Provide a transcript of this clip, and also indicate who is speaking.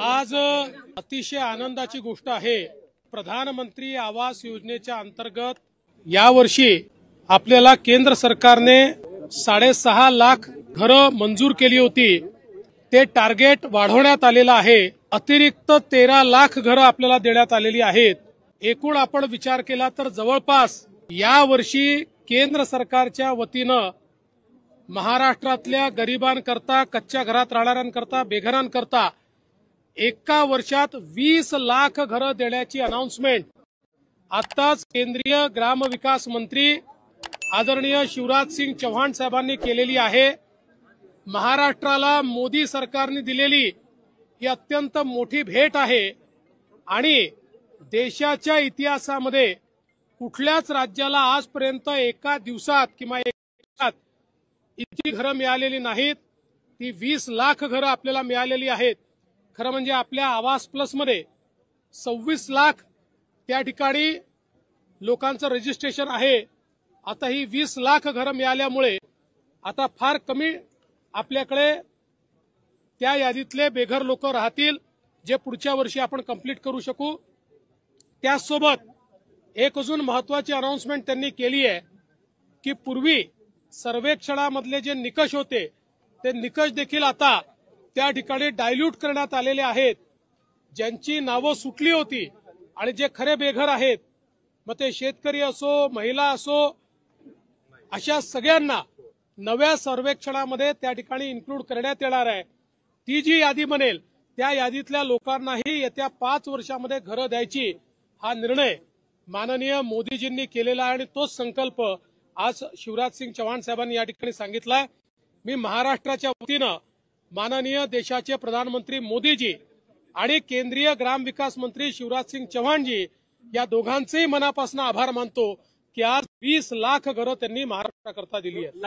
Speaker 1: आज अतिशय आनंदाची गोष्ट आहे। प्रधानमंत्री आवास योजनेच्या अंतर्गत यावर्षी आपल्याला केंद्र सरकारने 6.5 लाख घरं मंजूर केली होती। ते टार्गेट वाढवण्यात आलेलं आहे। अतिरिक्त 13 लाख घरं आपल्याला देण्यात आलेली आहेत। एकूण आपण विचार केला तर जवळपास यावर्षी केंद्र सरकारच्या वतीनं महाराष्ट्रातल्या गरिबांकरता, कच्च्या घरात राहणाऱ्यांकरता, बेघरांकरता एका वर्षात 20 लाख घरं देण्याची अनाउन्समेंट आताच केंद्रीय ग्रामविकास मंत्री आदरणीय शिवराज सिंग चौहान साहेबांनी केलेली आहे। महाराष्ट्राला मोदी सरकारने दिलेली ही अत्यंत मोठी भेट आहे आणि देशाच्या इतिहासामध्ये कुठल्याच राज्याला आजपर्यंत एका दिवसात किंवा एका दिवसात इतकी घरं मिळालेली नाहीत। ती 20 लाख घरं आपल्याला मिळालेली आहेत। खरं म्हणजे आपल्या आवास प्लस मध्ये 26 लाख त्या ठिकाणी लोकांचं रजिस्ट्रेशन आहे। आता ही 20 लाख घरं मिळाल्यामुळे आता फार कमी आपल्याकडे त्या यादीतले बेघर लोक राहतील, जे पुढच्या वर्षी आपण कंप्लीट करू शकू। त्यासोबत एक अजून महत्वाची अनाउन्समेंट त्यांनी केली आहे की पूर्वी सर्वेक्षणामधले जे निकष होते ते निकष देखील आता त्या ठिकाणी डायल्यूट करण्यात आलेले आहेत। ज्यांची नावं सुटली होती आणि जे खरे बेघर आहेत, मग ते शेतकरी असो, महिला असो, अशा सगळ्यांना नव्या सर्वेक्षणामध्ये त्या ठिकाणी इन्क्लूड करण्यात येणार आहे। ती जी यादी बनेल त्या यादीतल्या लोकांनाही येत्या 5 वर्षामध्ये घरं द्यायची हा निर्णय माननीय मोदीजींनी केलेला आहे आणि तोच संकल्प आज शिवराज सिंग चौहान साहेबांनी या ठिकाणी सांगितला। मी महाराष्ट्राच्या वतीनं माननीय देशाचे प्रधानमंत्री मोदीजी आणि केंद्रीय ग्रामविकास मंत्री शिवराज सिंग चौहानजी या दोघांचेही मनापासून आभार मानतो की आज 20 लाख घरं त्यांनी महाराष्ट्राकरता दिली आहेत।